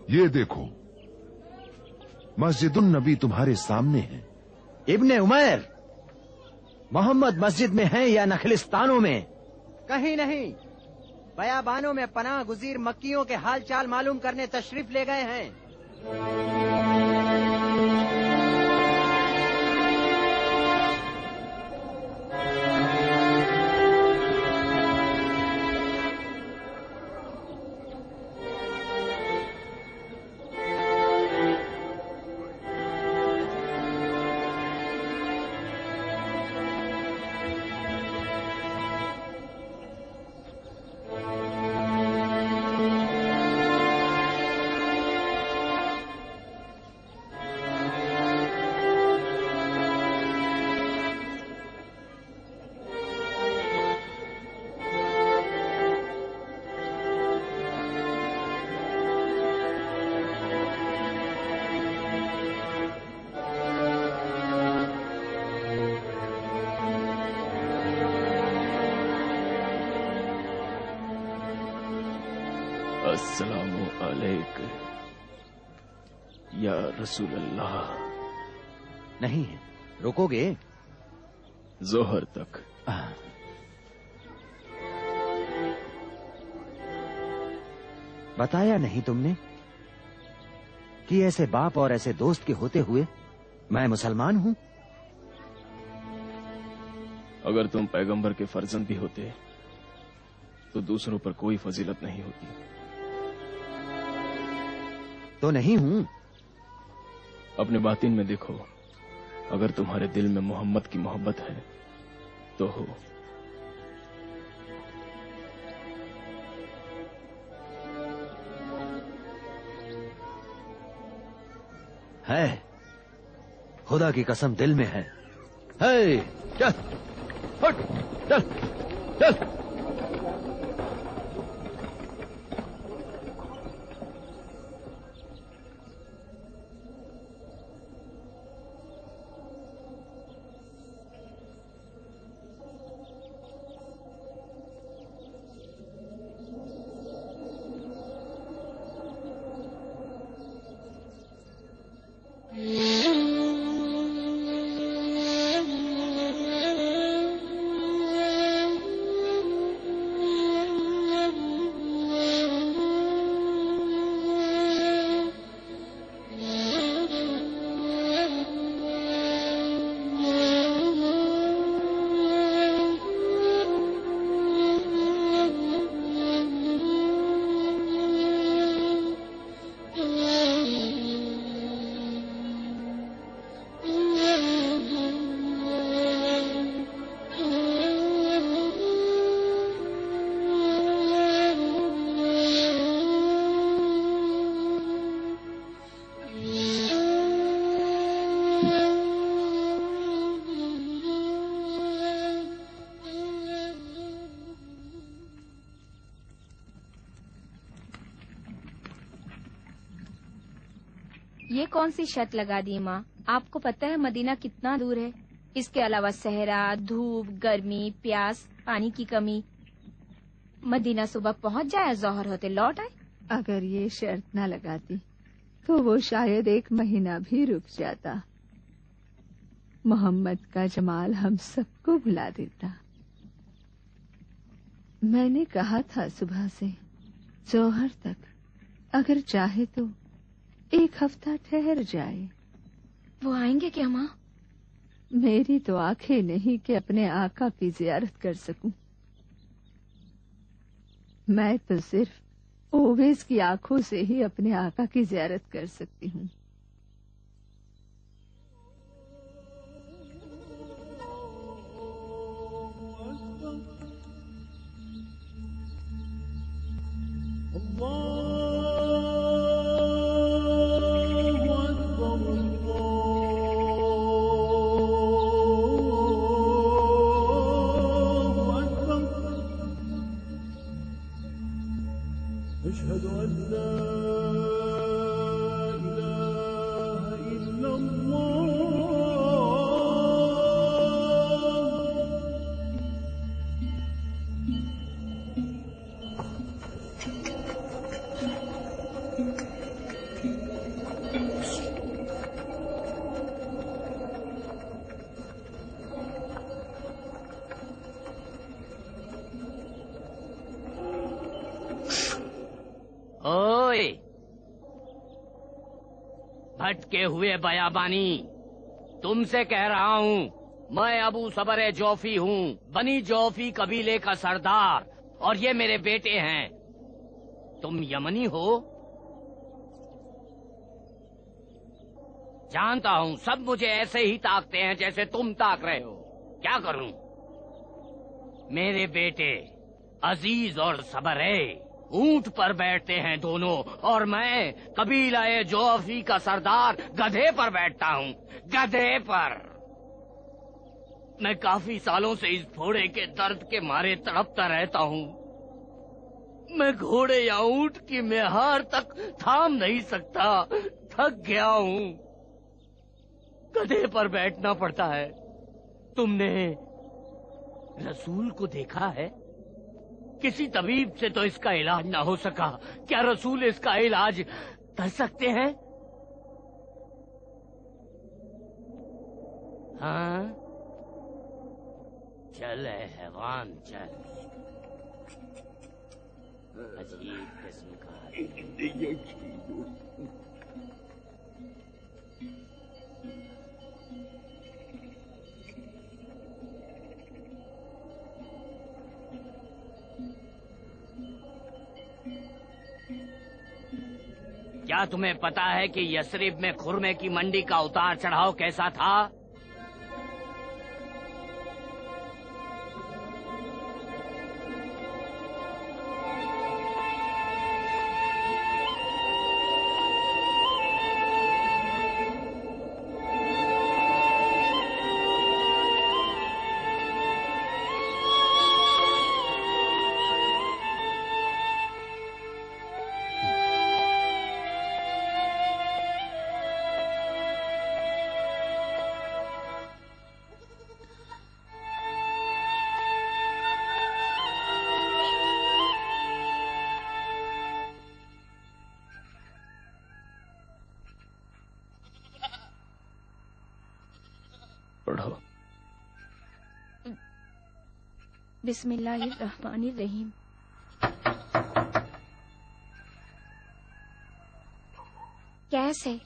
ये देखो, मस्जिदुन नबी तुम्हारे सामने है। इब्ने उमैर, मोहम्मद मस्जिद में है या नखलिस्तानों में? कहीं नहीं, बयाबानों में पनाह गुजीर मक्कियों के हाल चाल मालूम करने तशरीफ ले गए हैं। अस्सलामु अलैकुम या रसूल अल्लाह। नहीं है, रुकोगे? जोहर तक। बताया नहीं तुमने कि ऐसे बाप और ऐसे दोस्त के होते हुए मैं मुसलमान हूं? अगर तुम पैगंबर के फर्जंद भी होते तो दूसरों पर कोई फजीलत नहीं होती। तो नहीं हूं। अपने बातिन में देखो, अगर तुम्हारे दिल में मोहम्मद की मोहब्बत है तो हो। है, खुदा की कसम दिल में है। चल, उठ, चल, चल। ये कौन सी शर्त लगा दी माँ? आपको पता है मदीना कितना दूर है। इसके अलावा सहरा, धूप, गर्मी, प्यास, पानी की कमी। मदीना सुबह पहुँच जाए, जोहर होते लौट आए। अगर ये शर्त न लगाती तो वो शायद 1 महीना भी रुक जाता। मोहम्मद का जमाल हम सबको भुला देता। मैंने कहा था सुबह से जोहर तक, अगर चाहे तो 1 हफ्ता ठहर जाए। वो आएंगे क्या माँ? मेरी तो आंखें नहीं कि अपने आका की जियारत कर सकूं। मैं तो सिर्फ ओवेस की आंखों से ही अपने आका की जियारत कर सकती हूँ। ओए भटके हुए बयाबानी, तुमसे कह रहा हूँ, मैं अबू सबर जौफी हूँ, बनी जौफी कबीले का सरदार, और ये मेरे बेटे हैं। तुम यमनी हो? जानता हूँ, सब मुझे ऐसे ही ताकते हैं जैसे तुम ताक रहे हो। क्या करूँ? मेरे बेटे अजीज और सबरे ऊंट पर बैठते हैं दोनों, और मैं कबीला जौफी का सरदार गधे पर बैठता हूँ, गधे पर। मैं काफी सालों से इस घोड़े के दर्द के मारे तड़पता रहता हूँ। मैं घोड़े या ऊंट की मेहार तक थाम नहीं सकता, थक गया हूँ। गधे पर बैठना पड़ता है। तुमने रसूल को देखा है? किसी तबीब से तो इसका इलाज ना हो सका, क्या रसूल इसका इलाज कर सकते हैं? हाँ, चल है हैवान, चल। अजीब किस्म का क्या तुम्हें पता है कि यसरिब में खुरमे की मंडी का उतार चढ़ाव कैसा था? पढ़ो। बिस्मिल्लाहिर्रहमानिर्रहीम। कैसे?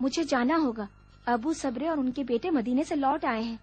मुझे जाना होगा। अबू सब्रे और उनके बेटे मदीने से लौट आए हैं।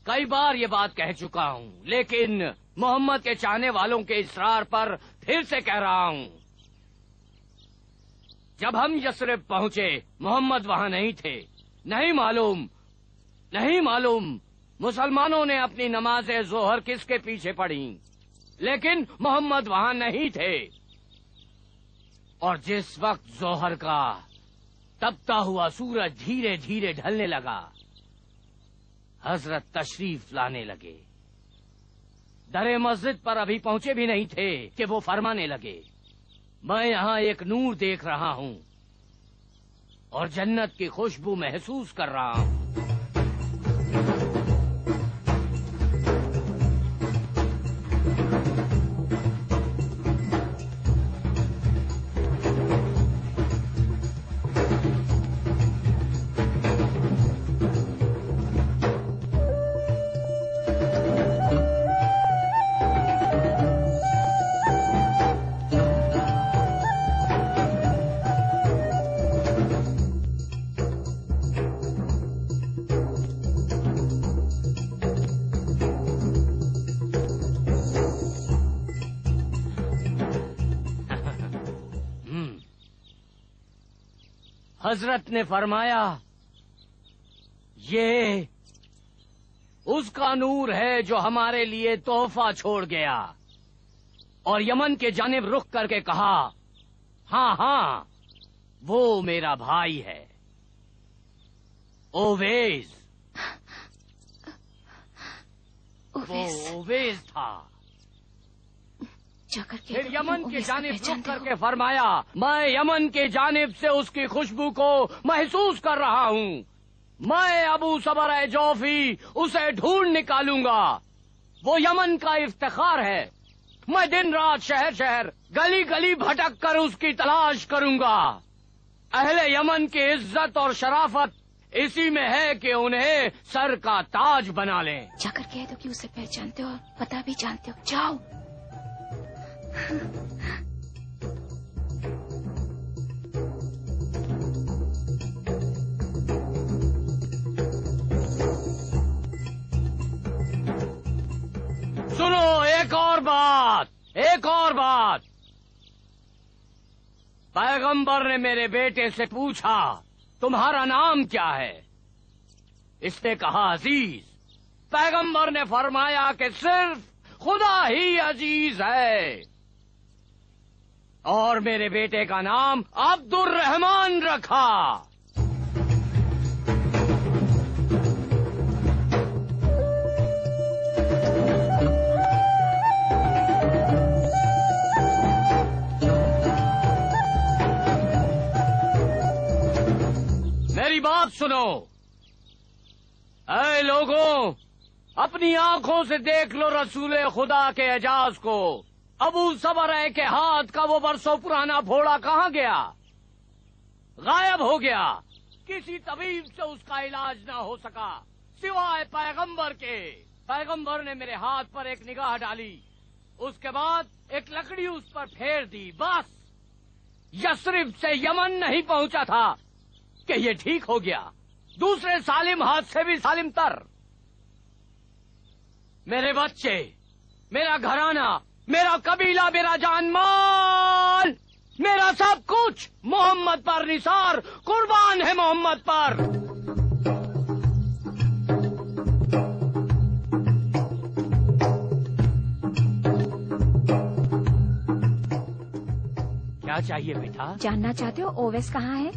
कई बार ये बात कह चुका हूँ, लेकिन मोहम्मद के चाहने वालों के इसरार पर फिर से कह रहा हूँ। जब हम यसरिब पहुंचे, मोहम्मद वहां नहीं थे। नहीं मालूम मुसलमानों ने अपनी नमाज जोहर किसके पीछे पढ़ी, लेकिन मोहम्मद वहां नहीं थे। और जिस वक्त जोहर का तपता हुआ सूरज धीरे धीरे ढलने लगा, हजरत तशरीफ लाने लगे। दरे मस्जिद पर अभी पहुंचे भी नहीं थे कि वो फरमाने लगे, मैं यहाँ एक नूर देख रहा हूँ और जन्नत की खुशबू महसूस कर रहा हूँ। हजरत ने फरमाया, ये उसका नूर है जो हमारे लिए तोहफा छोड़ गया। और यमन के जानिब रुख करके कहा, हाँ हाँ, वो मेरा भाई है, ओवैस। वो ओवैस था। फिर यमन के जानिब रुख करके फरमाया, मैं यमन के जानिब से उसकी खुशबू को महसूस कर रहा हूँ। मैं अबू सबर जौफी उसे ढूंढ निकालूंगा। वो यमन का इफ्तिखार है। मैं दिन रात शहर शहर गली गली भटक कर उसकी तलाश करूंगा। अहले यमन की इज्जत और शराफत इसी में है कि उन्हें सर का ताज बना लें। जाकर कह दो कि उसे पहचानते हो और पता भी जानते हो। जाओ। सुनो, एक और बात। पैगंबर ने मेरे बेटे से पूछा, तुम्हारा नाम क्या है? इसने कहा, अजीज। पैगंबर ने फरमाया कि सिर्फ खुदा ही अजीज है। और मेरे बेटे का नाम अब्दुर रहमान रखा। मेरी बात सुनो, ऐ लोगों, अपनी आंखों से देख लो रसूल खुदा के एजाज को। अबू सबर के हाथ का वो बरसों पुराना फोड़ा कहाँ गया? गायब हो गया। किसी तबीब से उसका इलाज ना हो सका सिवाय पैगंबर के। पैगंबर ने मेरे हाथ पर एक निगाह डाली, उसके बाद एक लकड़ी उस पर फेर दी। बस यस्रिब से यमन नहीं पहुंचा था कि ये ठीक हो गया। दूसरे सालिम हाथ से भी सालिम तर। मेरे बच्चे, मेरा घराना, मेरा कबीला, मेरा जान माल, मेरा सब कुछ मोहम्मद पर निसार कुर्बान है। मोहम्मद पर। क्या चाहिए बेटा? जानना चाहते हो ओवैस कहाँ है?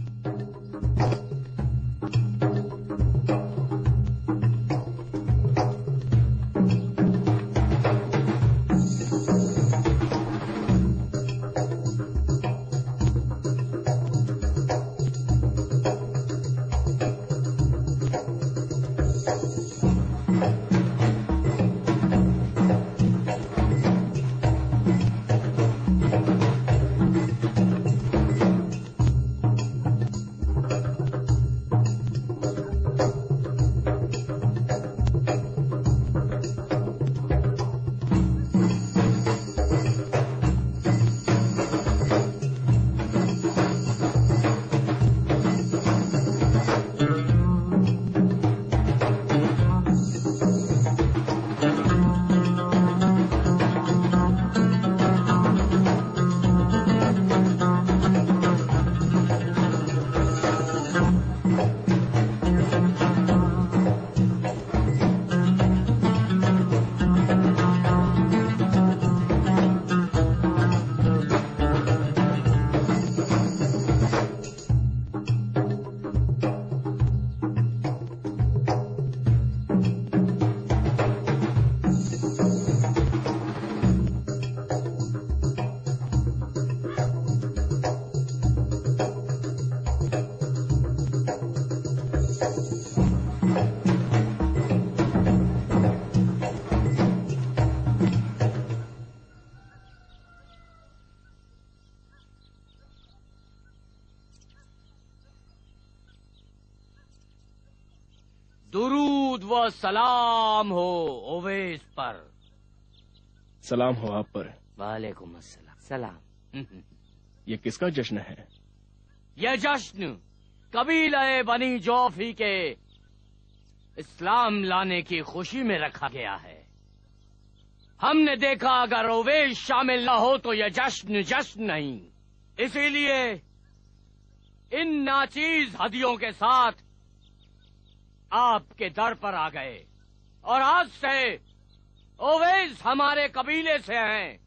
दुरूद व सलाम हो ओवैस पर। सलाम हो आप पर। वालेकुम अस्सलाम। सलाम। ये किसका जश्न है? यह जश्न कबीले बनी जौफी के इस्लाम लाने की खुशी में रखा गया है। हमने देखा अगर ओवैस शामिल न हो तो यह जश्न नहीं। इसीलिए इन नाचीज हदियों के साथ आपके दर पर आ गए और आज से ओवैस हमारे कबीले से हैं।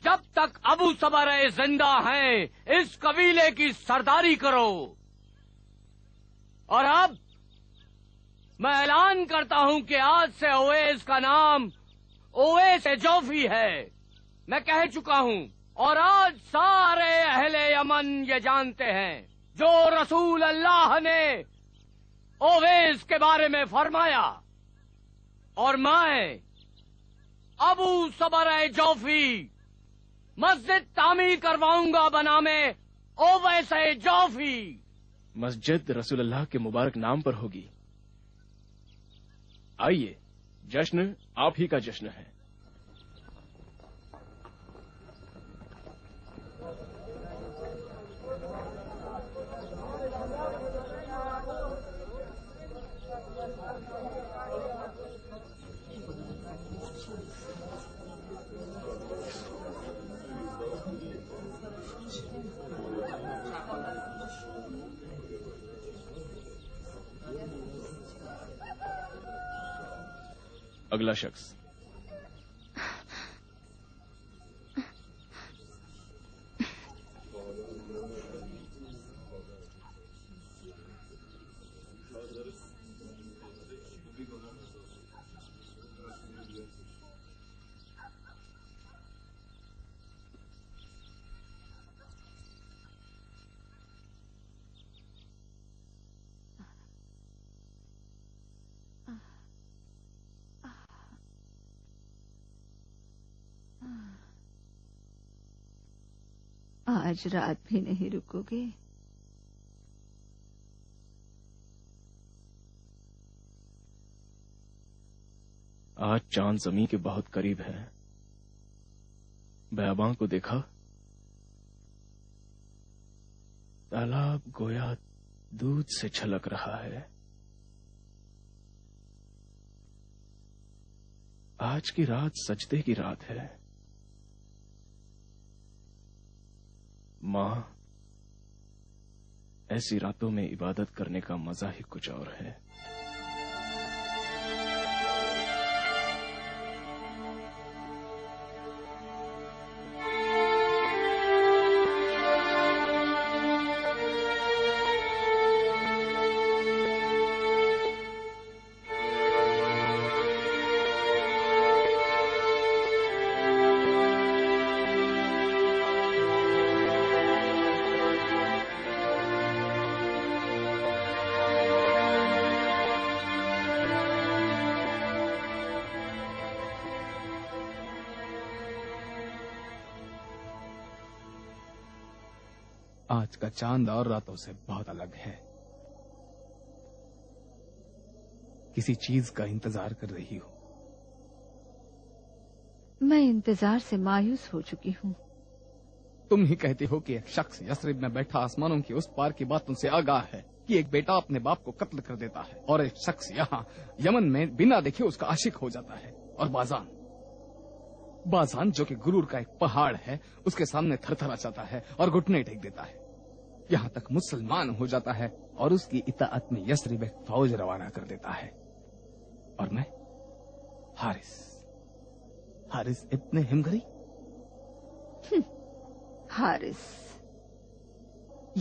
जब तक अबू सबर जिंदा हैं, इस कबीले की सरदारी करो। और अब मैं ऐलान करता हूं कि आज से ओवैस का नाम ओवैस जोफी है। मैं कह चुका हूं और आज सारे अहले यमन ये जानते हैं, जो रसूल अल्लाह ने ओवैस के बारे में फरमाया और मैं अबू सबर जोफी मस्जिद तामीर करवाऊंगा बनामे ओवैस जोफी। मस्जिद रसूलुल्लाह के मुबारक नाम पर होगी। आइए, जश्न आप ही का जश्न है। अगला शख्स। आज रात भी नहीं रुकोगे? आज चांद जमीन के बहुत करीब है। बयाबां को देखा? तालाब गोया दूध से छलक रहा है। आज की रात सजदे की रात है। मां, ऐसी रातों में इबादत करने का मजा ही कुछ और है। आज का चांद और रातों से बहुत अलग है। किसी चीज का इंतजार कर रही हो। मैं इंतजार से मायूस हो चुकी हूँ। तुम ही कहती हो कि एक शख्स यस्रिब में बैठा आसमानों के उस पार की बातों से आगाह है कि एक बेटा अपने बाप को कत्ल कर देता है और एक शख्स यहाँ यमन में बिना देखे उसका आशिक हो जाता है। और बाजान जो कि गुरूर का एक पहाड़ है, उसके सामने थरथरा जाता है और घुटने टेक देता है। यहाँ तक मुसलमान हो जाता है और उसकी इताअत में यस्रिब एक फौज रवाना कर देता है। और मैं हारिस इब्ने हिमगरी। हारिस,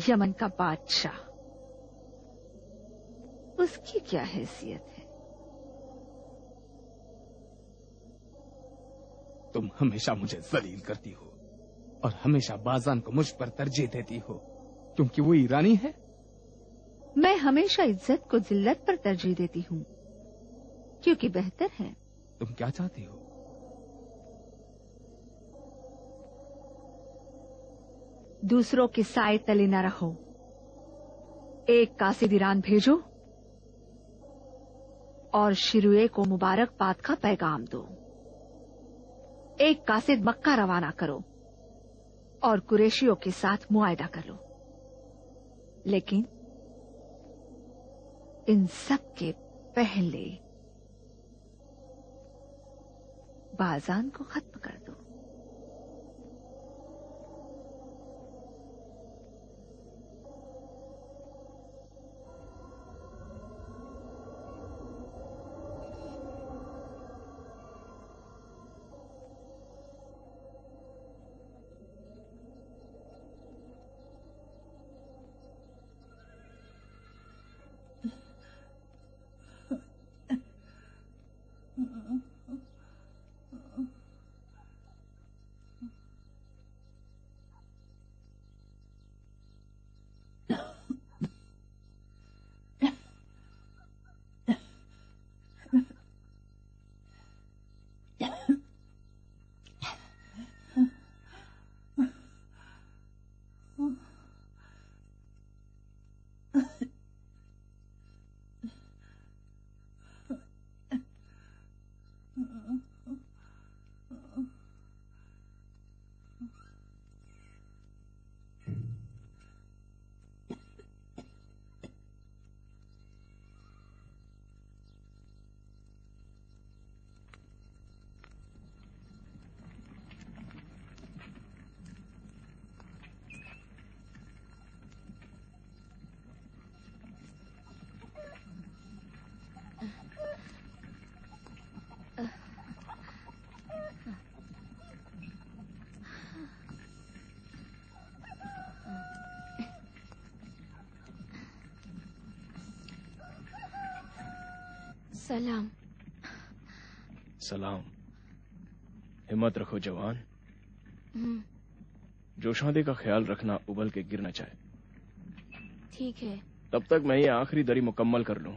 यमन का बादशाह, उसकी क्या हैसियत है? तुम हमेशा मुझे जलील करती हो और हमेशा बाजान को मुझ पर तरजीह देती हो क्योंकि वो ईरानी है। मैं हमेशा इज्जत को जिल्लत पर तरजीह देती हूँ क्योंकि बेहतर है। तुम क्या चाहती हो? दूसरों के साए तले न रहो। एक कासिद ईरान भेजो और शिरुए को मुबारकबाद का पैगाम दो। एक कासिद मक्का रवाना करो और कुरैशियों के साथ मुआहदा कर लो। लेकिन इन सब के पहले बाजान को खत्म कर दो। सलाम। सलाम। हिम्मत रखो जवान। हम्म, जोशादे का ख्याल रखना, उबल के गिर न जाए। ठीक है। तब तक मैं ये आखिरी दरी मुकम्मल कर लूं।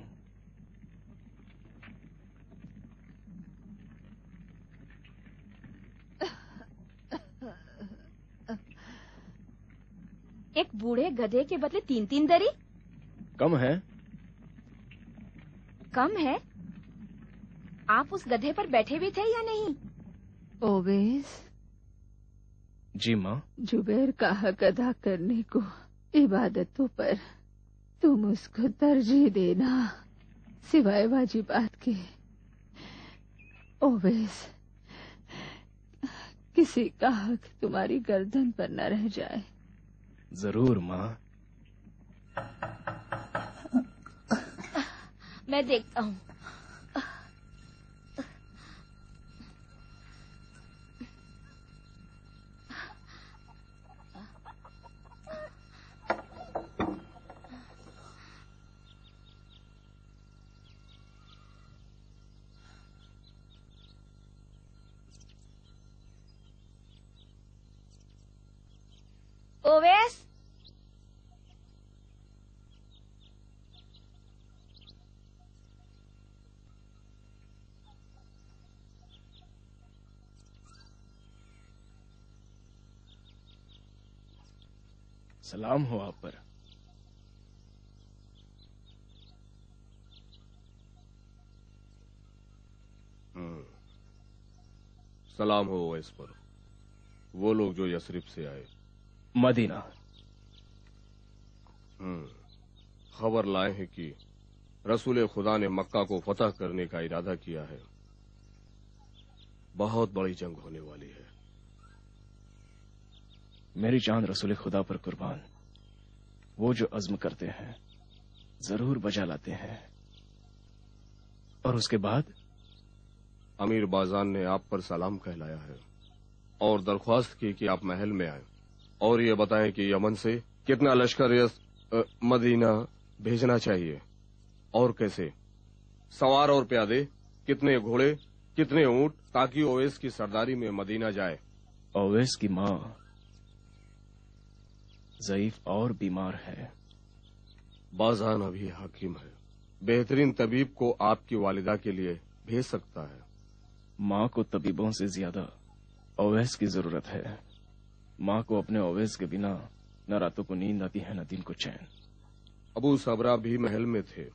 एक बूढ़े गधे के बदले 3-3 दरी? कम है? कम है? आप उस गधे पर बैठे भी थे या नहीं? ओवैस, जी माँ। जुबैर का हक अदा करने को इबादतों पर तुम उसको तरजीह देना, सिवाय वाजिबात के। ओवैस, किसी का हक तुम्हारी गर्दन पर न रह जाए। जरूर माँ। मैं देखता हूँ। ओवैस, सलाम हो आप पर। सलाम हो ओवैस पर, वो लोग जो यसरिफ से आए। मदीना। खबर लाए हैं कि रसूल खुदा ने मक्का को फतह करने का इरादा किया है। बहुत बड़ी जंग होने वाली है। मेरी जान रसूल खुदा पर कुर्बान। वो जो अज़्म करते हैं जरूर बजा लाते हैं। और उसके बाद अमीर बाजान ने आप पर सलाम कहलाया है और दरख्वास्त की कि आप महल में आए और ये बताएं कि यमन से कितना लश्कर मदीना भेजना चाहिए और कैसे, सवार और प्यादे, कितने घोड़े, कितने ऊंट, ताकि ओवैस की सरदारी में मदीना जाए। ओवैस की माँ ज़ईफ और बीमार है। बाजान अभी हकीम है, बेहतरीन तबीब को आपकी वालिदा के लिए भेज सकता है। माँ को तबीबों से ज्यादा ओवैस की जरूरत है। माँ को अपने ओवैस के बिना न रातों को नींद आती है न दिन को चैन। अबू सबरा भी महल में थे।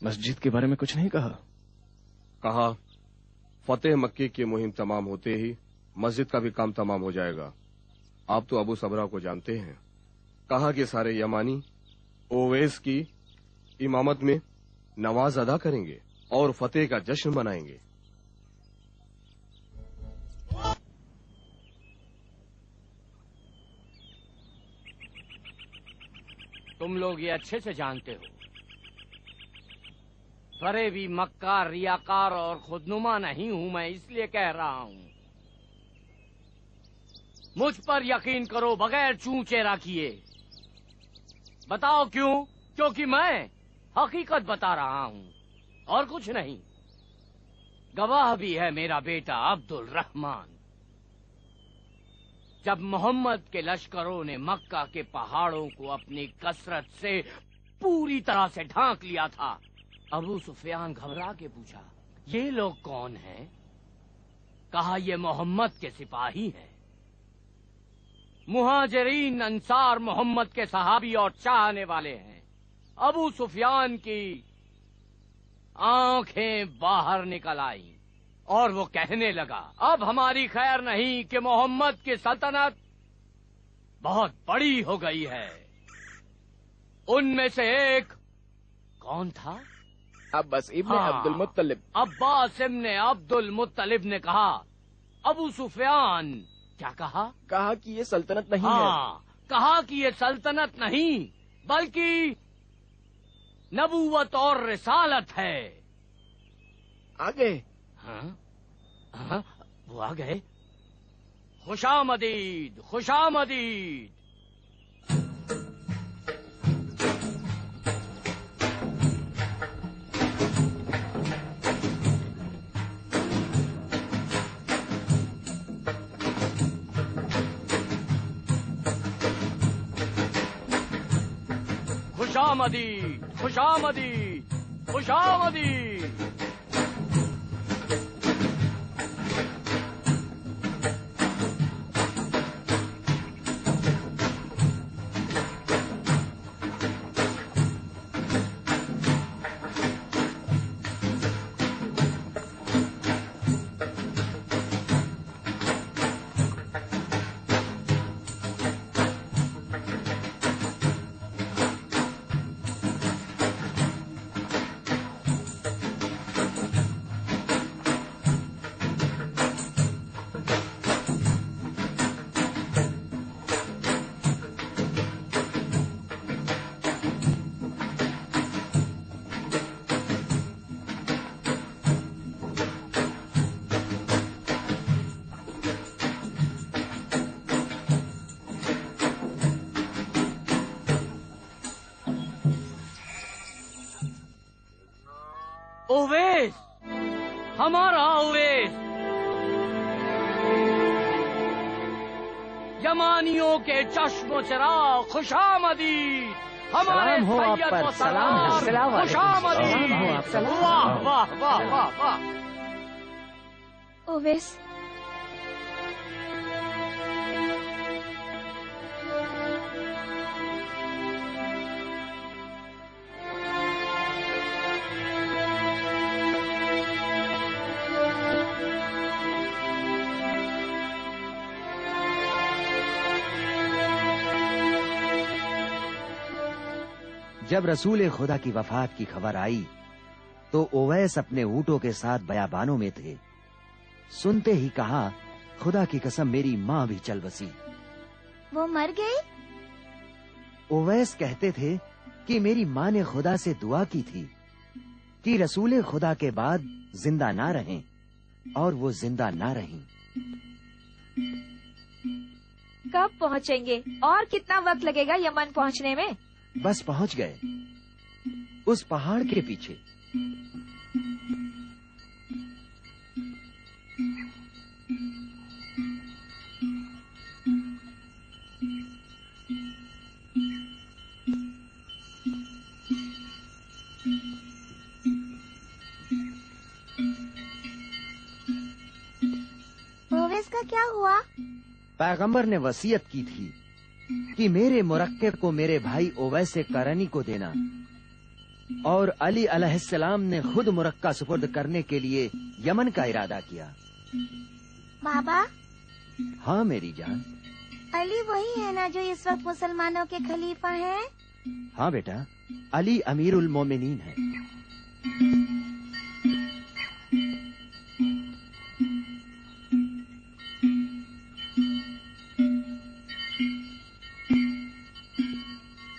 मस्जिद के बारे में कुछ नहीं कहा? कहा फतेह मक्के की मुहिम तमाम होते ही मस्जिद का भी काम तमाम हो जाएगा। आप तो अबू सबरा को जानते हैं। कहा कि सारे यमानी ओवैस की इमामत में नमाज अदा करेंगे और फतेह का जश्न मनाएंगे। तुम लोग ये अच्छे से जानते हो, फरेबी, मक्कार, रियाकार और खुदनुमा नहीं हूं मैं, इसलिए कह रहा हूं। मुझ पर यकीन करो बगैर चूंचेरा किए। बताओ क्यों? क्योंकि मैं हकीकत बता रहा हूं और कुछ नहीं। गवाह भी है मेरा बेटा अब्दुल रहमान। जब मोहम्मद के लश्करों ने मक्का के पहाड़ों को अपनी कसरत से पूरी तरह से ढांक लिया था, अबू सुफियान घबरा के पूछा, ये लोग कौन हैं? कहा, ये मोहम्मद के सिपाही हैं। मुहाजिरीन अंसार मोहम्मद के सहाबी और चाहने वाले हैं। अबू सुफियान की आंखें बाहर निकल आई और वो कहने लगा, अब हमारी खैर नहीं कि मोहम्मद की सल्तनत बहुत बड़ी हो गई है। उनमें से एक कौन था? अब्बास इब्ने अब्दुल मुत्तलिब। अब्बास इब्ने अब्दुल मुत्तलिब ने कहा। अबू सुफियान क्या कहा? कहा कि ये सल्तनत नहीं है। कहा कि ये सल्तनत नहीं बल्कि नबूवत और रिसालत है। आ गए? हाँ, वो आ गए। खुशामदीद, खुशामदीद। खुशामदी, खुशामदी, खुशामदी। ओवैस, हमारा ओवैस, यमानियों के चश्मो चिराग खुशामदी, हमारे सलाम हो आप सैयद पर, व सलाम हो, सरदार सलाम वालेकुम, खुशामदी। सलाम हो आप, सलाम। वाह वाह वाह वाह वाह। ओवैस, जब रसूल खुदा की वफात की खबर आई तो ओवैस अपने ऊँटों के साथ बयाबानों में थे। सुनते ही कहा, खुदा की कसम मेरी माँ भी चल बसी। वो मर गई? ओवैस कहते थे कि मेरी माँ ने खुदा से दुआ की थी कि रसूल खुदा के बाद जिंदा ना रहें, और वो जिंदा ना रहीं। कब पहुँचेंगे और कितना वक्त लगेगा यमन पहुँचने में? बस पहुंच गए, उस पहाड़ के पीछे। ओवैस का क्या हुआ? पैगंबर ने वसीयत की थी कि मेरे मुरक्के को मेरे भाई ओवैस करनी को देना, और अली अलैहिस्सलाम ने खुद मुरक्का सुपुर्द करने के लिए यमन का इरादा किया। बाबा, हाँ मेरी जान। अली वही है ना जो इस वक्त मुसलमानों के खलीफा हैं? हाँ बेटा, अली अमीरुल मोमिनीन है।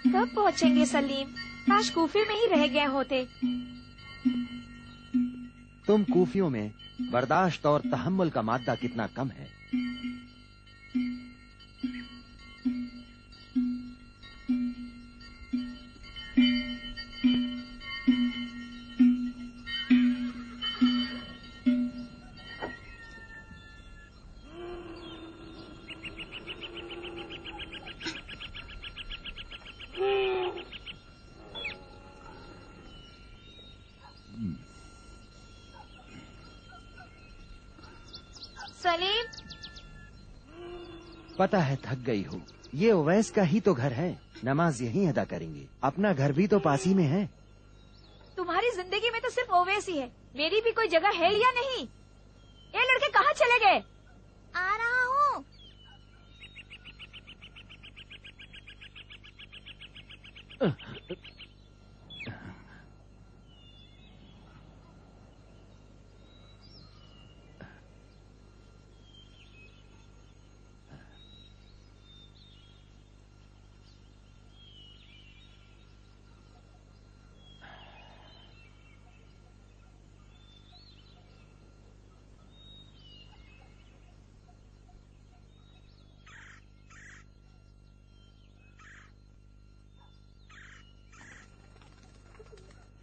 कब पहुँचेंगे सलीम? काश कूफे में ही रह गए होते। तुम कूफियों में बर्दाश्त और तहम्मुल का मादा कितना कम है। सलीम, पता है थक गई हो। ये ओवैस का ही तो घर है, नमाज यहीं अदा करेंगे। अपना घर भी तो पास ही में है। तुम्हारी जिंदगी में तो सिर्फ ओवैस ही है, मेरी भी कोई जगह है या नहीं? ये लड़के कहाँ चले गए? आ रहा हूँ।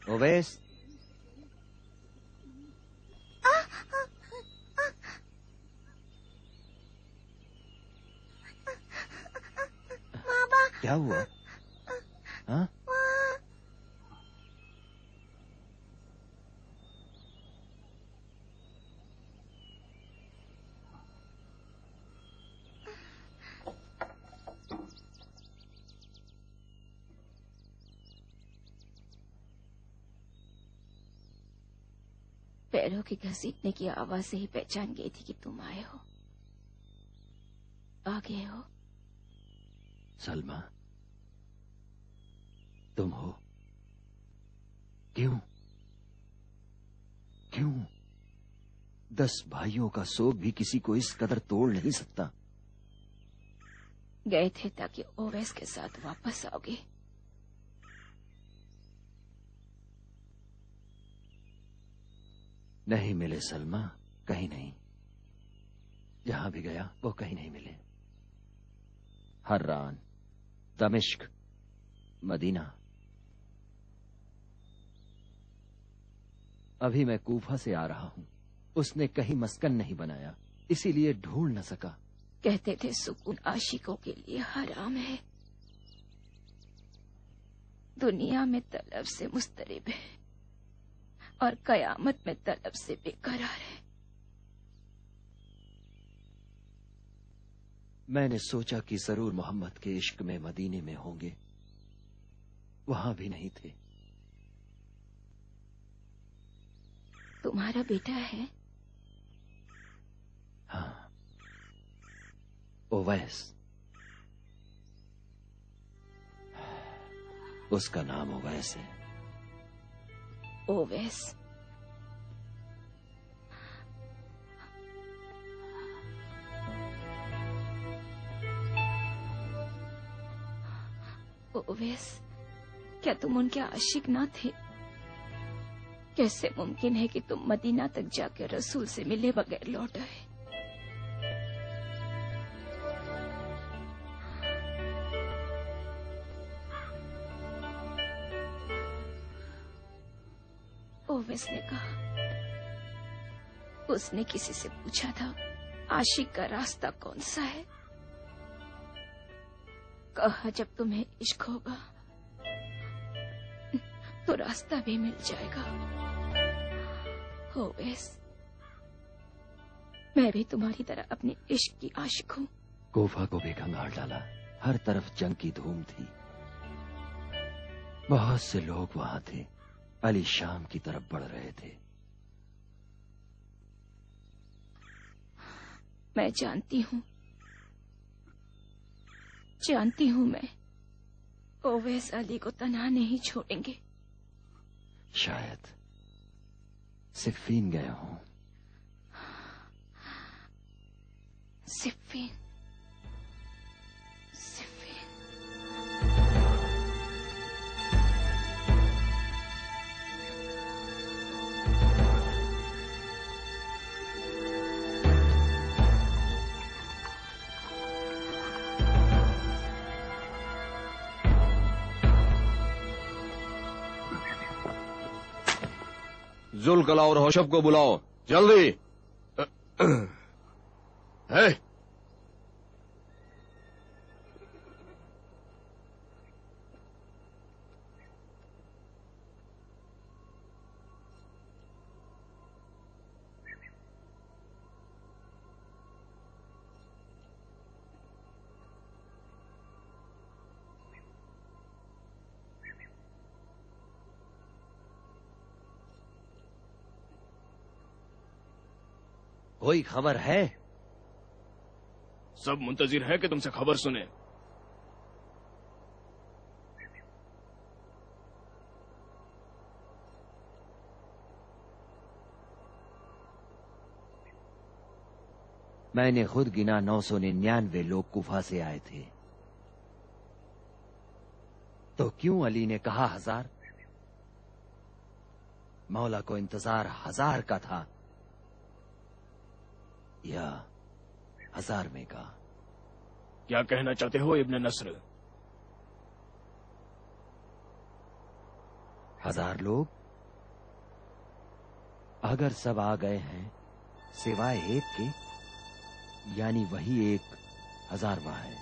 ओवैस, बाबा, क्या हुआ? हाँ? पैरों के घसीटने की आवाज से ही पहचान गई थी कि तुम आए हो, आ गए हो। सलमा, तुम हो? क्यों? क्यों? 10 भाइयों का शोक भी किसी को इस कदर तोड़ नहीं सकता। गए थे ताकि ओवैस के साथ वापस आओगे। नहीं मिले सलमा, कहीं नहीं। जहां भी गया वो कहीं नहीं मिले। हर्रान, दमिश्क, मदीना। अभी मैं कूफा से आ रहा हूं। उसने कहीं मस्कन नहीं बनाया, इसीलिए ढूंढ न सका। कहते थे सुकून आशिकों के लिए हराम है, दुनिया में तलब से मुस्तरिब है और कयामत में तलब से बेकरार है। मैंने सोचा कि जरूर मोहम्मद के इश्क में मदीने में होंगे, वहां भी नहीं थे। तुम्हारा बेटा है? हाँ, ओवैस। उसका नाम ओवैस है। ओवैस? ओवैस, क्या तुम उनके आशिक ना थे? कैसे मुमकिन है कि तुम मदीना तक जाकर रसूल से मिले बगैर लौट आए? ओवैस ने कहा, उसने किसी से पूछा था आशिक का रास्ता कौन सा है। कहा जब तुम्हें इश्क होगा तो रास्ता भी मिल जाएगा। ओवैस, मैं भी तुम्हारी तरह अपने इश्क की आशिक हूँ। कूफा को भी कंगाल डाला। हर तरफ जंग की धूम थी। बहुत से लोग वहां थे। अली शाम की तरफ बढ़ रहे थे। मैं जानती हूँ मैं, ओवैस अली को तन्हा नहीं छोड़ेंगे। शायद सिफ़ीन गए हों। सिफ़ीन। जुल्कला और होशब को बुलाओ, जल्दी। है? कोई खबर है? सब मुंतजिर है कि तुमसे खबर सुने। मैंने खुद गिना 999 लोग कुफा से आए थे। तो क्यों अली ने कहा 1000? मौला को इंतजार 1000 का था या 1000 में का? क्या कहना चाहते हो इब्न नस्र? 1000 लोग? अगर सब आ गए हैं सिवाय एक के, यानी वही एक 1000वां है।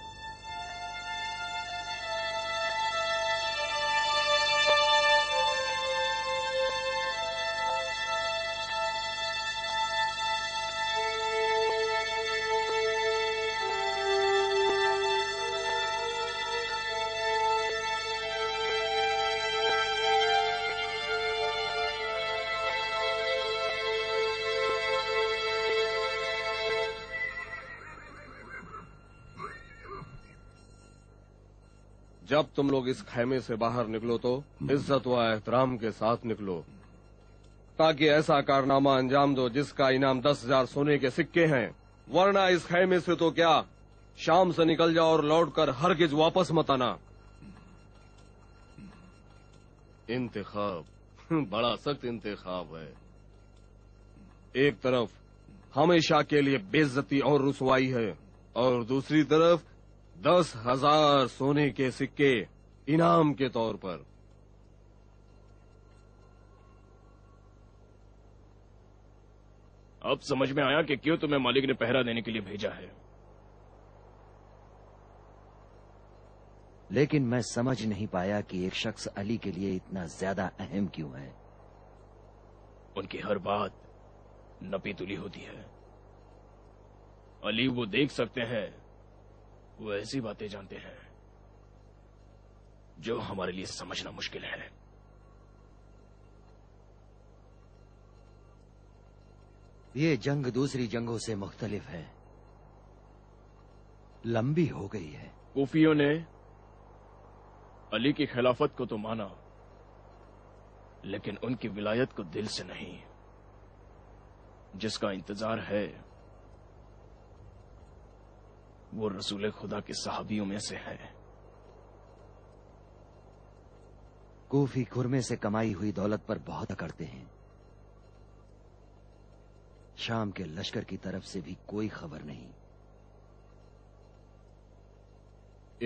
जब तुम लोग इस खैमे से बाहर निकलो तो इज्जत व एहतराम के साथ निकलो, ताकि ऐसा कारनामा अंजाम दो जिसका इनाम 10,000 सोने के सिक्के हैं। वरना इस खैमे से तो क्या, शाम से निकल जाओ और लौटकर हरगिज वापस मत आना। इंतखाब बड़ा सख्त इंतखाब है। एक तरफ हमेशा के लिए बेइज्जती और रुसवाई है, और दूसरी तरफ 10,000 सोने के सिक्के इनाम के तौर पर। अब समझ में आया कि क्यों तुम्हें मालिक ने पहरा देने के लिए भेजा है। लेकिन मैं समझ नहीं पाया कि एक शख्स अली के लिए इतना ज्यादा अहम क्यों है। उनकी हर बात नपी तुली होती है। अली वो देख सकते हैं, वो ऐसी बातें जानते हैं जो हमारे लिए समझना मुश्किल है। ये जंग दूसरी जंगों से मुख्तलिफ है, लंबी हो गई है। कूफियों ने अली की खिलाफत को तो माना, लेकिन उनकी विलायत को दिल से नहीं। जिसका इंतजार है वो रसूल खुदा के सहाबियों में से है। कूफी खुरमे से कमाई हुई दौलत पर बहुत अकड़ते हैं। शाम के लश्कर की तरफ से भी कोई खबर नहीं।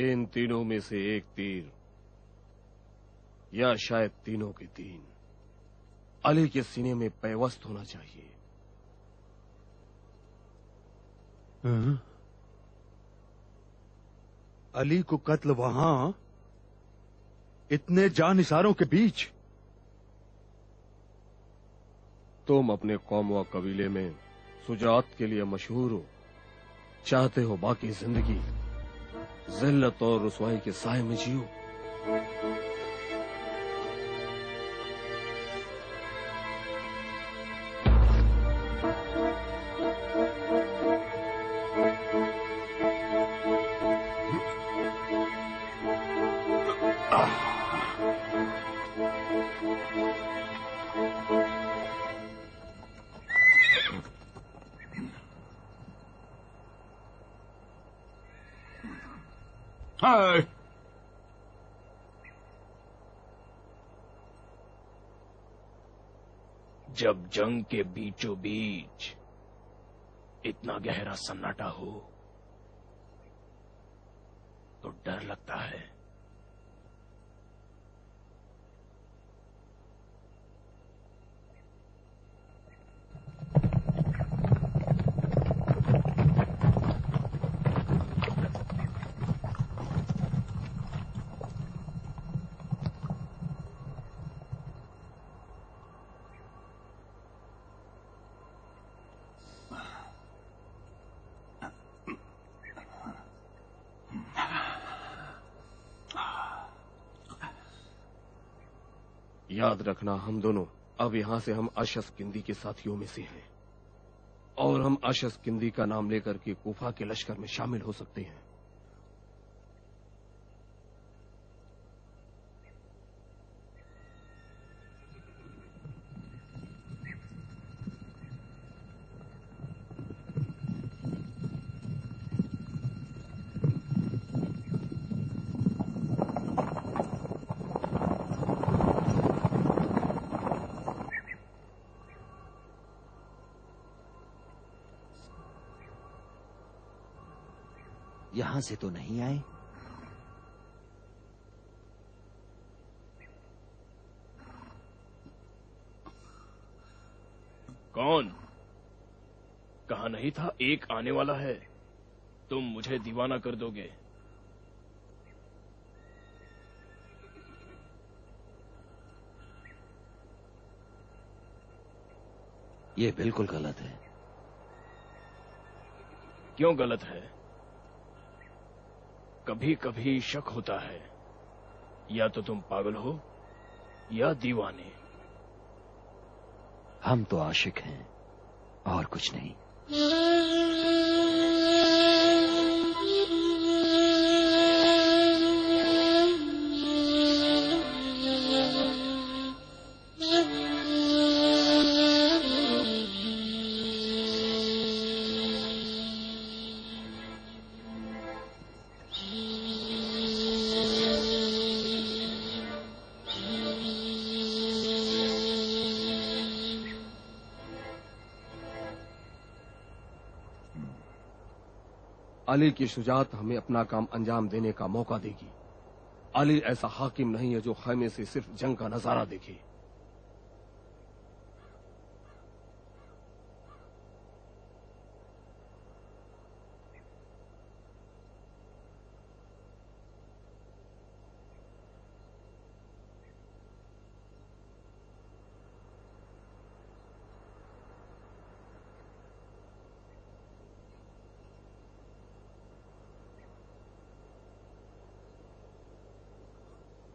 इन तीनों में से एक तीर, या शायद तीनों के तीन, अली के सीने में पैवस्त होना चाहिए। अली को कत्ल वहां, इतने जानिसारों के बीच। तुम अपने कौम व कबीले में सुजात के लिए मशहूर हो, चाहते हो बाकी जिंदगी जिल्लत और रुसवाई के साए में जियो। जब जंग के बीचों बीच इतना गहरा सन्नाटा हो तो डर लगता है। याद रखना, हम दोनों अब यहां से हम अशस किंदी के साथियों में से हैं, और हम अशस किंदी का नाम लेकर के कूफा के लश्कर में शामिल हो सकते हैं। यहां से तो नहीं आए। कौन? कहा नहीं था एक आने वाला है? तुम मुझे दीवाना कर दोगे। ये बिल्कुल गलत है। क्यों गलत है? कभी कभी शक होता है, या तो तुम पागल हो या दीवाने। हम तो आशिक हैं और कुछ नहीं। अली की शुजाअत हमें अपना काम अंजाम देने का मौका देगी। अली ऐसा हाकिम नहीं है जो खैमे से सिर्फ जंग का नजारा देखे।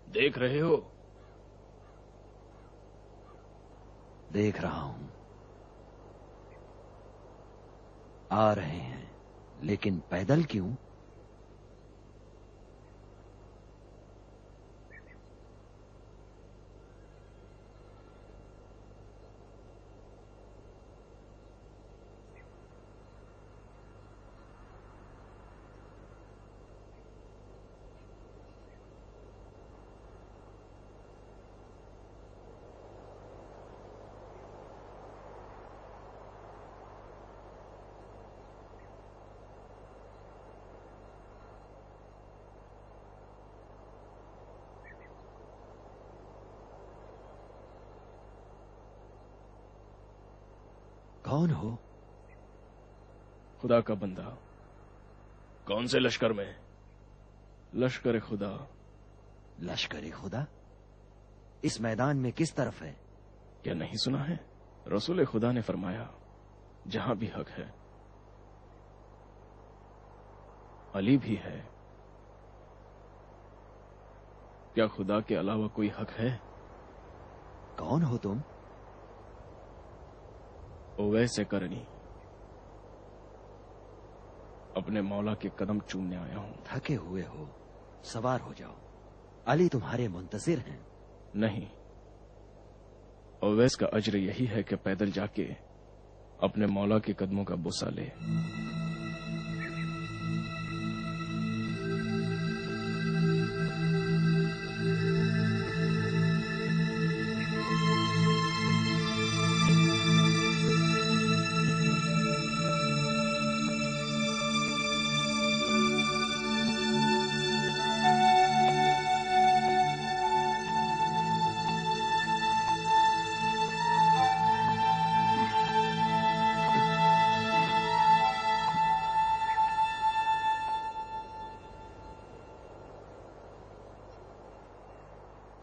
देख रहे हो? देख रहा हूं। आ रहे हैं, लेकिन पैदल क्यों? कौन हो? खुदा का बंदा। कौन से लश्कर में? लश्कर खुदा। लश्कर खुदा इस मैदान में किस तरफ है? क्या नहीं सुना है? रसूल खुदा ने फरमाया, जहां भी हक है अली भी है। क्या खुदा के अलावा कोई हक है? कौन हो तुम? ओवैस करनी। अपने मौला के कदम चूमने आया हूं। थके हुए हो, सवार हो जाओ। अली तुम्हारे मुंतजिर हैं। नहीं, ओवैस का अज्र यही है कि पैदल जाके अपने मौला के कदमों का बुसा ले।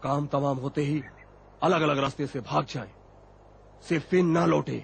काम तमाम होते ही अलग अलग रास्ते से भाग जाएं, सिफिन ना लौटे।